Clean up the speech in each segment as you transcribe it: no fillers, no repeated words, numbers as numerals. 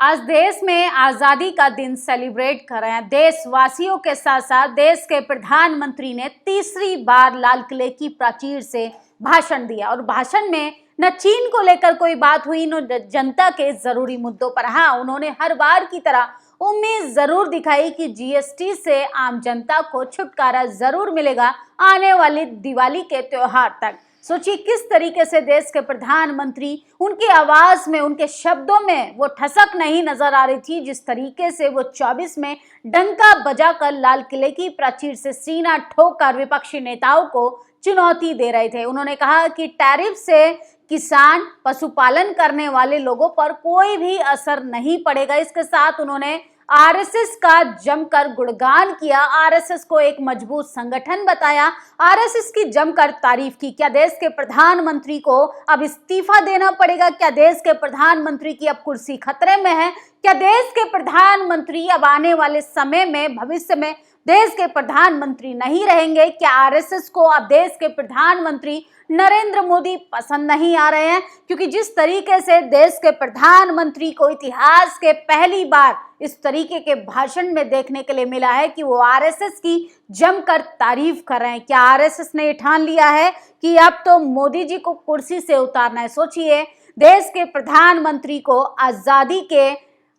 आज देश में आजादी का दिन सेलिब्रेट कर रहे हैं। देशवासियों के साथ साथ देश के प्रधानमंत्री ने तीसरी बार लाल किले की प्राचीर से भाषण दिया और भाषण में न चीन को लेकर कोई बात हुई न जनता के जरूरी मुद्दों पर। हाँ, उन्होंने हर बार की तरह उम्मीद जरूर दिखाई कि जीएसटी से आम जनता को छुटकारा जरूर मिलेगा आने वाली दिवाली के त्योहार तक। सोचिए किस तरीके से देश के प्रधानमंत्री, उनकी आवाज में, उनके शब्दों में वो ठसक नहीं नजर आ रही थी, जिस तरीके से वो 24 में डंका बजाकर लाल किले की प्राचीर से सीना ठोककर विपक्षी नेताओं को चुनौती दे रहे थे। उन्होंने कहा कि टैरिफ से किसान, पशुपालन करने वाले लोगों पर कोई भी असर नहीं पड़ेगा। इसके साथ उन्होंने आरएसएस का जमकर गुणगान किया, आरएसएस को एक मजबूत संगठन बताया, आरएसएस की जमकर तारीफ की। क्या देश के प्रधानमंत्री को अब इस्तीफा देना पड़ेगा? क्या देश के प्रधानमंत्री की अब कुर्सी खतरे में है? क्या देश के प्रधानमंत्री अब आने वाले समय में, भविष्य में देश के प्रधानमंत्री नहीं रहेंगे? क्या आरएसएस को अब देश के प्रधानमंत्री नरेंद्र मोदी पसंद नहीं आ रहे हैं? क्योंकि जिस तरीके से देश के प्रधानमंत्री को इतिहास के पहली बार इस तरीके के भाषण में देखने के लिए मिला है कि वो आरएसएस की जमकर तारीफ कर रहे हैं। क्या आरएसएस ने ठान लिया है कि अब तो मोदी जी को कुर्सी से उतारना है? सोचिए, देश के प्रधानमंत्री को आजादी के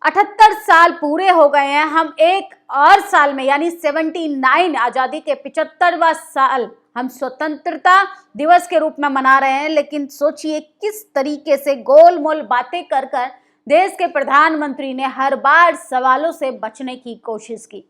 78 साल पूरे हो गए हैं। हम एक और साल में यानी 79 आजादी के 75वां साल हम स्वतंत्रता दिवस के रूप में मना रहे हैं। लेकिन सोचिए किस तरीके से गोलमोल बातें कर कर देश के प्रधानमंत्री ने हर बार सवालों से बचने की कोशिश की,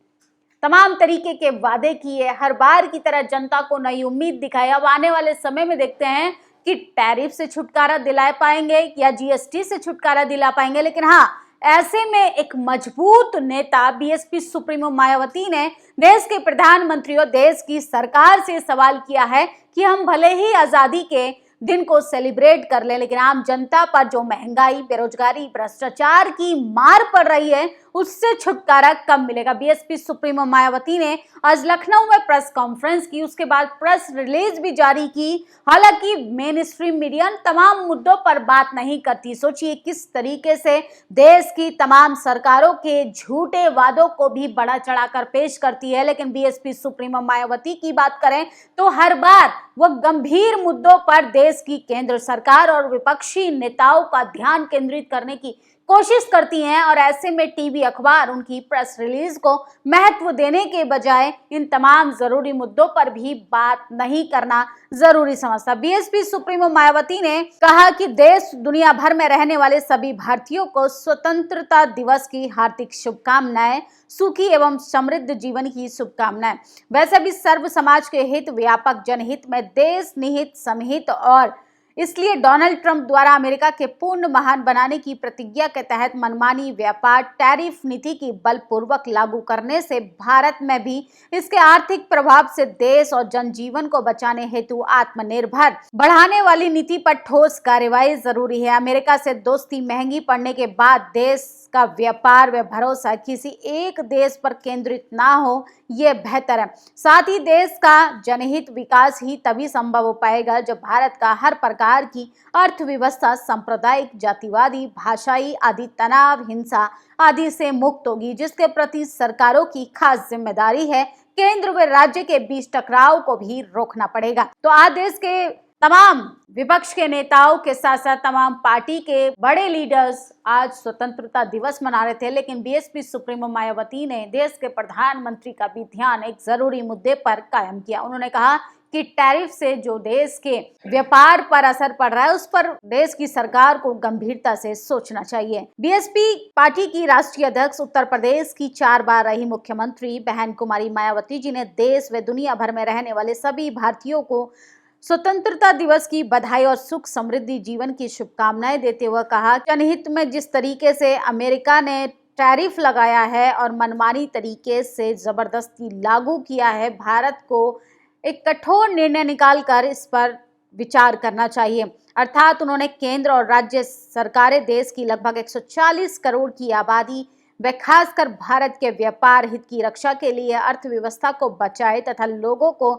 तमाम तरीके के वादे किए, हर बार की तरह जनता को नई उम्मीद दिखाई। अब आने वाले समय में देखते हैं कि टैरिफ से छुटकारा दिला पाएंगे या जीएसटी से छुटकारा दिला पाएंगे। लेकिन हाँ, ऐसे में एक मजबूत नेता बीएसपी सुप्रीमो मायावती ने देश के प्रधानमंत्री और देश की सरकार से सवाल किया है कि हम भले ही आजादी के दिन को सेलिब्रेट कर ले, लेकिन आम जनता पर जो महंगाई, बेरोजगारी, भ्रष्टाचार की मार पड़ रही है, उससे छुटकारा कब मिलेगा? बीएसपी सुप्रीमो मायावती ने आज लखनऊ में प्रेस कॉन्फ्रेंस की, उसके बाद प्रेस रिलीज भी जारी की। हालांकि मेन स्ट्रीम मीडिया तमाम मुद्दों पर बात नहीं करती। सोचिए किस तरीके से देश की तमाम सरकारों के झूठे वादों को भी बढ़ा चढ़ाकर पेश करती है। लेकिन बीएसपी सुप्रीमो मायावती की बात करें तो हर बार वह गंभीर मुद्दों पर देश की केंद्र सरकार और विपक्षी नेताओं का ध्यान केंद्रित करने की कोशिश करती हैं। और ऐसे में टीवी, अखबार उनकी प्रेस रिलीज को महत्व देने के बजाय इन तमाम जरूरी मुद्दों पर भी बात नहीं करना जरूरी समझता। बीएसपी सुप्रीमो मायावती ने कहा कि देश दुनिया भर में रहने वाले सभी भारतीयों को स्वतंत्रता दिवस की हार्दिक शुभकामनाएं, सुखी एवं समृद्ध जीवन की शुभकामनाएं। वैसे भी सर्व समाज के हित, व्यापक जनहित में देश निहित, समहित और इसलिए डोनाल्ड ट्रंप द्वारा अमेरिका के पूर्ण महान बनाने की प्रतिज्ञा के तहत मनमानी व्यापार टैरिफ नीति की बलपूर्वक लागू करने से भारत में भी इसके आर्थिक प्रभाव से देश और जनजीवन को बचाने हेतु आत्मनिर्भर बढ़ाने वाली नीति पर ठोस कार्यवाही जरूरी है। अमेरिका से दोस्ती महंगी पड़ने के बाद देश का व्यापार व भरोसा किसी एक देश पर केंद्रित ना हो, ये बेहतर है। साथ ही देश का जनहित विकास ही तभी संभव हो पाएगा जब भारत का हर प्रकार की अर्थव्यवस्था सांप्रदायिक, जातिवादी, भाषाई आदि तनाव, हिंसा आदि से मुक्त होगी, जिसके प्रति सरकारों की खास जिम्मेदारी है। केंद्र व राज्य के बीच टकराव को भी रोकना पड़ेगा। तो आज देश के तमाम विपक्ष के नेताओं के साथ साथ तमाम पार्टी के बड़े लीडर्स आज स्वतंत्रता दिवस मना रहे थे। लेकिन बीएसपी सुप्रीमो मायावती ने देश के प्रधानमंत्री का भी ध्यान एक जरूरी मुद्दे पर कायम किया। उन्होंने कहा कि टैरिफ से जो देश के व्यापार पर असर पड़ रहा है, उस पर देश की सरकार को गंभीरता से सोचना चाहिए। बीएसपी पार्टी की राष्ट्रीय अध्यक्ष, उत्तर प्रदेश की 4 बार रही मुख्यमंत्री बहन कुमारी मायावती जी ने देश व दुनिया भर में रहने वाले सभी भारतीयों को स्वतंत्रता दिवस की बधाई और सुख समृद्धि जीवन की शुभकामनाएं देते हुए कहा, जनहित में जिस तरीके से अमेरिका ने टैरिफ लगाया है और मनमानी तरीके से जबरदस्ती लागू किया है, भारत को एक कठोर निर्णय निकालकर इस पर विचार करना चाहिए। अर्थात उन्होंने केंद्र और राज्य सरकारें देश की लगभग 140 करोड़ की आबादी व खासकर भारत के व्यापार हित की रक्षा के लिए अर्थव्यवस्था को बचाए तथा लोगों को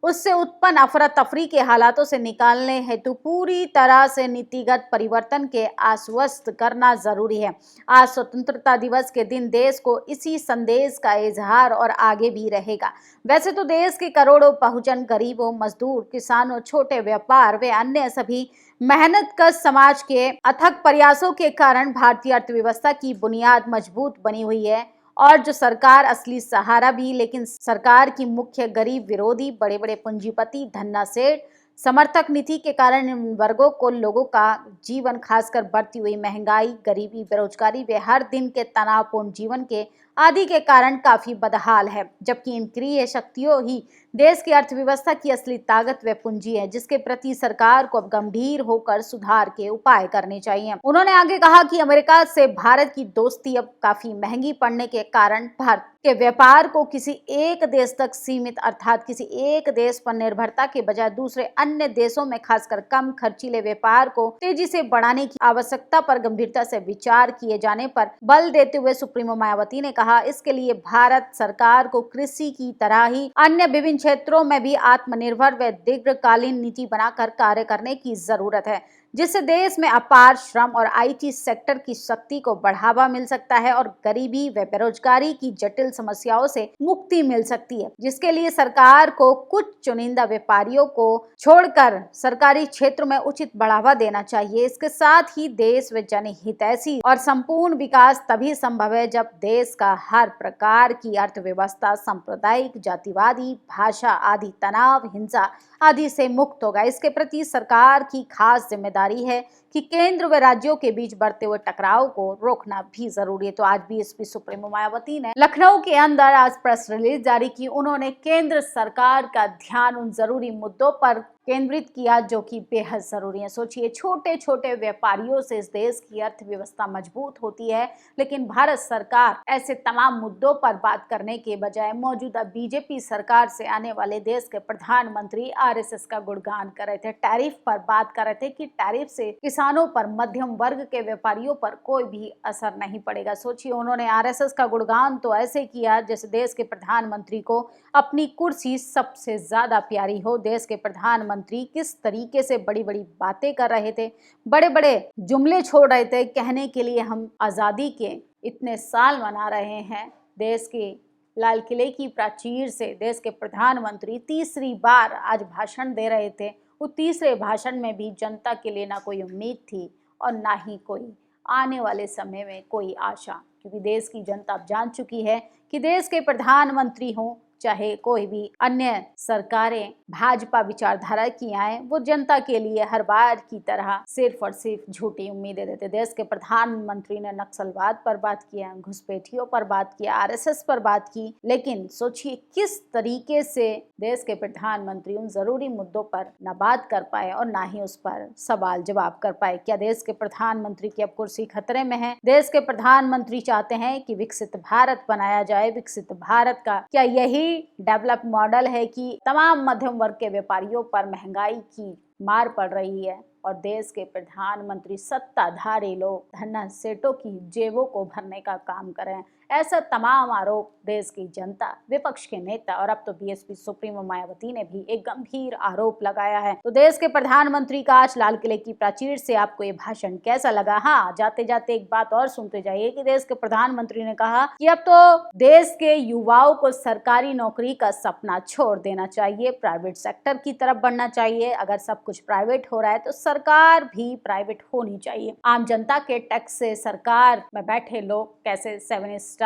उससे उत्पन्न अफरा तफरी के हालातों से निकालने हेतु पूरी तरह से नीतिगत परिवर्तन के आश्वस्त करना जरूरी है। आज स्वतंत्रता दिवस के दिन देश को इसी संदेश का इजहार और आगे भी रहेगा। वैसे तो देश के करोड़ों बहुजन, गरीबों, मजदूर, किसानों, छोटे व्यापार व अन्य सभी मेहनत कश समाज के अथक प्रयासों के कारण भारतीय अर्थव्यवस्था की बुनियाद मजबूत बनी हुई है और जो सरकार असली सहारा भी, लेकिन सरकार की मुख्य गरीब विरोधी, बड़े बड़े पूंजीपति, धन्ना सेठ समर्थक नीति के कारण इन वर्गों को लोगों का जीवन, खासकर बढ़ती हुई महंगाई, गरीबी, बेरोजगारी व हर दिन के तनावपूर्ण जीवन के आदि के कारण काफी बदहाल है। जबकि इन क्रिय शक्तियों ही देश की अर्थव्यवस्था की असली ताकत व पूंजी है, जिसके प्रति सरकार को अब गंभीर होकर सुधार के उपाय करने चाहिए। उन्होंने आगे कहा कि अमेरिका से भारत की दोस्ती अब काफी महंगी पड़ने के कारण भारत के व्यापार को किसी एक देश तक सीमित, अर्थात किसी एक देश पर निर्भरता के बजाय दूसरे अन्य देशों में खासकर कम खर्चीले व्यापार को तेजी से बढ़ाने की आवश्यकता पर गंभीरता से विचार किए जाने पर बल देते हुए सुप्रीमो मायावती ने कहा, इसके लिए भारत सरकार को कृषि की तरह ही अन्य विभिन्न क्षेत्रों में भी आत्मनिर्भर व दीर्घकालीन नीति बनाकर कार्य करने की जरूरत है, जिससे देश में अपार श्रम और आईटी सेक्टर की शक्ति को बढ़ावा मिल सकता है और गरीबी व बेरोजगारी की जटिल समस्याओं से मुक्ति मिल सकती है, जिसके लिए सरकार को कुछ चुनिंदा व्यापारियों को छोड़कर सरकारी क्षेत्र में उचित बढ़ावा देना चाहिए। इसके साथ ही देश व जनहितैषी और संपूर्ण विकास तभी संभव है जब देश का हर प्रकार की अर्थव्यवस्था सांप्रदायिक, जातिवादी, भाषा आदि तनाव, हिंसा आदि से मुक्त होगा। इसके प्रति सरकार की खास जिम्मेदारी है कि केंद्र व राज्यों के बीच बढ़ते हुए टकराव को रोकना भी जरूरी है। तो आज बीएसपी सुप्रीमो मायावती ने लखनऊ के अंदर आज प्रेस रिलीज जारी की। उन्होंने केंद्र सरकार का ध्यान उन जरूरी मुद्दों पर केंद्रित किया जो कि बेहद जरूरी है। सोचिए, छोटे छोटे व्यापारियों से इस देश की अर्थव्यवस्था मजबूत होती है, लेकिन भारत सरकार ऐसे तमाम मुद्दों पर बात करने के बजाय मौजूदा बीजेपी सरकार से आने वाले देश के प्रधानमंत्री आरएसएस का गुणगान कर रहे थे, टैरिफ पर बात कर रहे थे कि टैरिफ से किसानों पर, मध्यम वर्ग के व्यापारियों पर कोई भी असर नहीं पड़ेगा। सोचिए, उन्होंने आरएसएस का गुणगान तो ऐसे किया जैसे देश के प्रधानमंत्री को अपनी कुर्सी सबसे ज्यादा प्यारी हो। देश के प्रधानमंत्री किस तरीके से बड़ी बड़ी बातें कर रहे थे, बड़े बड़े जुमले छोड़ रहे थे कहने के लिए हम आज़ादी के इतने साल मना रहे हैं। देश के लाल किले की प्राचीर से देश के प्रधानमंत्री तीसरी बार आज भाषण दे रहे थे। वो तीसरे भाषण में भी जनता के लिए ना कोई उम्मीद थी और ना ही कोई आने वाले समय में कोई आशा, क्योंकि देश की जनता अब जान चुकी है कि देश के प्रधानमंत्री हों चाहे कोई भी अन्य सरकारें भाजपा विचारधारा की आए, वो जनता के लिए हर बार की तरह सिर्फ और सिर्फ झूठी उम्मीदें देते। देश के प्रधानमंत्री ने नक्सलवाद पर बात किया, घुसपैठियों पर बात किया, आरएसएस पर बात की, लेकिन सोचिए किस तरीके से देश के प्रधानमंत्री उन जरूरी मुद्दों पर न बात कर पाए और ना ही उस पर सवाल जवाब कर पाए। क्या देश के प्रधानमंत्री की अब कुर्सी खतरे में है? देश के प्रधानमंत्री चाहते हैं कि विकसित भारत बनाया जाए। विकसित भारत का क्या यही डेवलप मॉडल है कि तमाम मध्यम वर्ग के व्यापारियों पर महंगाई की मार पड़ रही है और देश के प्रधानमंत्री सत्ताधारी लोग धन्ना सेठों की जेबों को भरने का काम करें? ऐसा तमाम आरोप देश की जनता, विपक्ष के नेता और अब तो बीएसपी सुप्रीमो मायावती ने भी एक गंभीर आरोप लगाया है। तो देश के प्रधानमंत्री का आज लाल किले की प्राचीर से आपको ये भाषण कैसा लगा? हाँ, जाते जाते एक बात और सुनते जाइए कि देश के प्रधानमंत्री ने कहा कि अब तो देश के युवाओं को सरकारी नौकरी का सपना छोड़ देना चाहिए, प्राइवेट सेक्टर की तरफ बढ़ना चाहिए। अगर सब कुछ प्राइवेट हो रहा है तो सरकार भी प्राइवेट होनी चाहिए। आम जनता के टैक्स से सरकार में बैठे लोग कैसे 7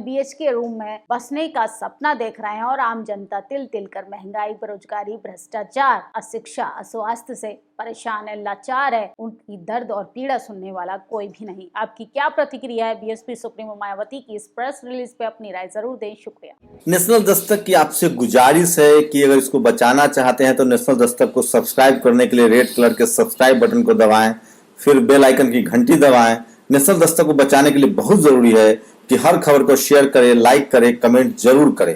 BHK रूम में बसने का सपना देख रहे हैं और आम जनता तिल तिल कर महंगाई, बेरोजगारी, भ्रष्टाचार, अशिक्षा, अस्वास्थ्य से परेशान है, लाचार है। उनकी दर्द और पीड़ा सुनने वाला कोई भी नहीं। आपकी क्या प्रतिक्रिया है बीएसपी सुप्रीमो मायावती की इस प्रेस रिलीज पे? अपनी राय जरूर दें। शुक्रिया। नेशनल दस्तक की आपसे गुजारिश है कि अगर इसको बचाना चाहते हैं तो नेशनल दस्तक को सब्सक्राइब करने के लिए रेड कलर के सब्सक्राइब बटन को दबाएं, फिर बेल आइकन की घंटी दबाएं। नेशनल दस्तक को बचाने के लिए बहुत जरूरी है कि हर खबर को शेयर करें, लाइक करें, कमेंट जरूर करें।